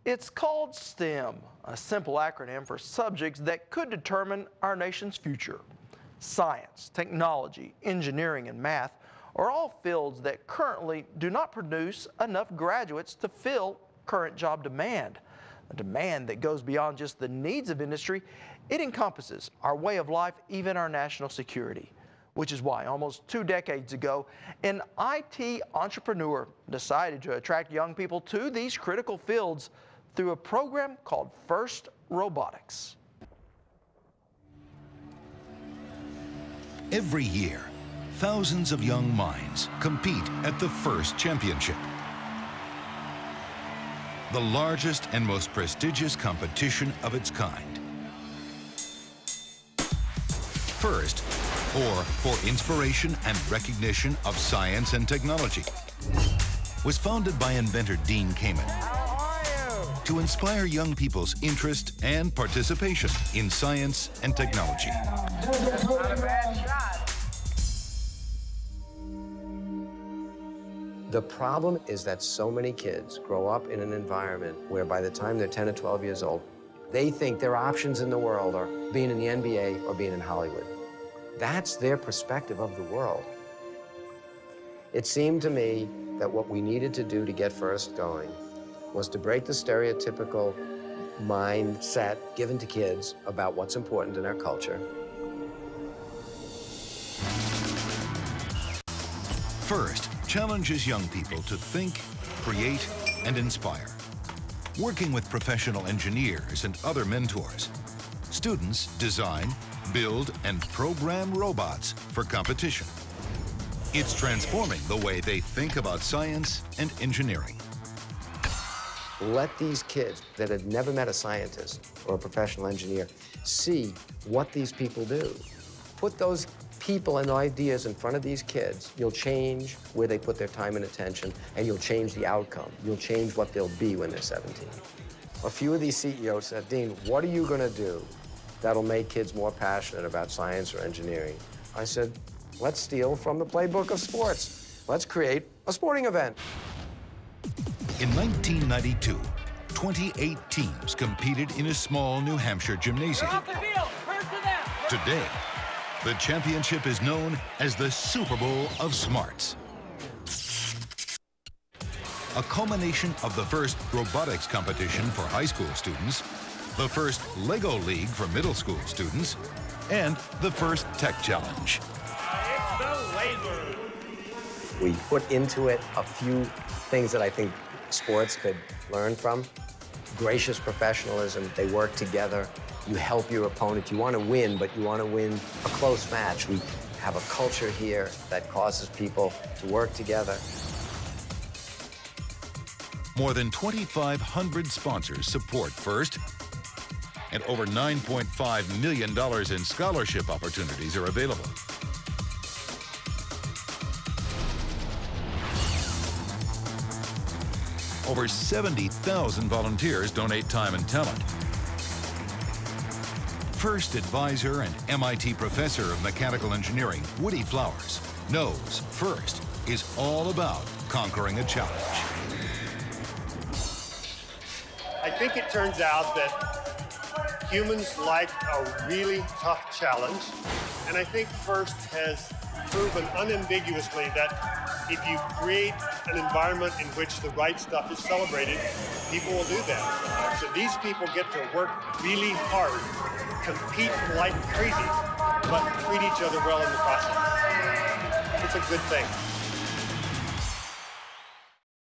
It's called STEM, a simple acronym for subjects that could determine our nation's future. Science, technology, engineering, and math are all fields that currently do not produce enough graduates to fill current job demand. A demand that goes beyond just the needs of industry. It encompasses our way of life, even our national security. Which is why almost 2 decades ago, an IT entrepreneur decided to attract young people to these critical fields through a program called FIRST Robotics. Every year, thousands of young minds compete at the FIRST Championship, the largest and most prestigious competition of its kind. FIRST, or for Inspiration and Recognition of Science and Technology, was founded by inventor Dean Kamen to inspire young people's interest and participation in science and technology. Not a bad shot. The problem is that so many kids grow up in an environment where by the time they're 10 or 12 years old, they think their options in the world are being in the NBA or being in Hollywood. That's their perspective of the world. It seemed to me that what we needed to do to get FIRST going was to break the stereotypical mindset given to kids about what's important in our culture. FIRST challenges young people to think, create, and inspire. Working with professional engineers and other mentors, students design, build, and program robots for competition. It's transforming the way they think about science and engineering. Let these kids that have never met a scientist or a professional engineer see what these people do. Put those people and ideas in front of these kids. You'll change where they put their time and attention, and you'll change the outcome. You'll change what they'll be when they're 17. A few of these CEOs said, Dean, what are you going to do that'll make kids more passionate about science or engineering? I said, let's steal from the playbook of sports. Let's create a sporting event. In 1992, 28 teams competed in a small New Hampshire gymnasium. Today, the championship is known as the Super Bowl of Smarts. A culmination of the FIRST Robotics competition for high school students, the FIRST Lego League for middle school students, and the FIRST Tech Challenge. It's the laser. We put into it a few things that I think sports could learn from. Gracious professionalism, they work together. You help your opponent. You want to win, but you want to win a close match. We have a culture here that causes people to work together. More than 2,500 sponsors support FIRST, and over $9.5 million in scholarship opportunities are available. Over 70,000 volunteers donate time and talent. FIRST advisor and MIT professor of mechanical engineering, Woody Flowers, knows FIRST is all about conquering a challenge. I think it turns out that humans like a really tough challenge, and I think FIRST has proven unambiguously that if you create an environment in which the right stuff is celebrated, people will do that. So these people get to work really hard, compete like crazy, but treat each other well in the process. It's a good thing.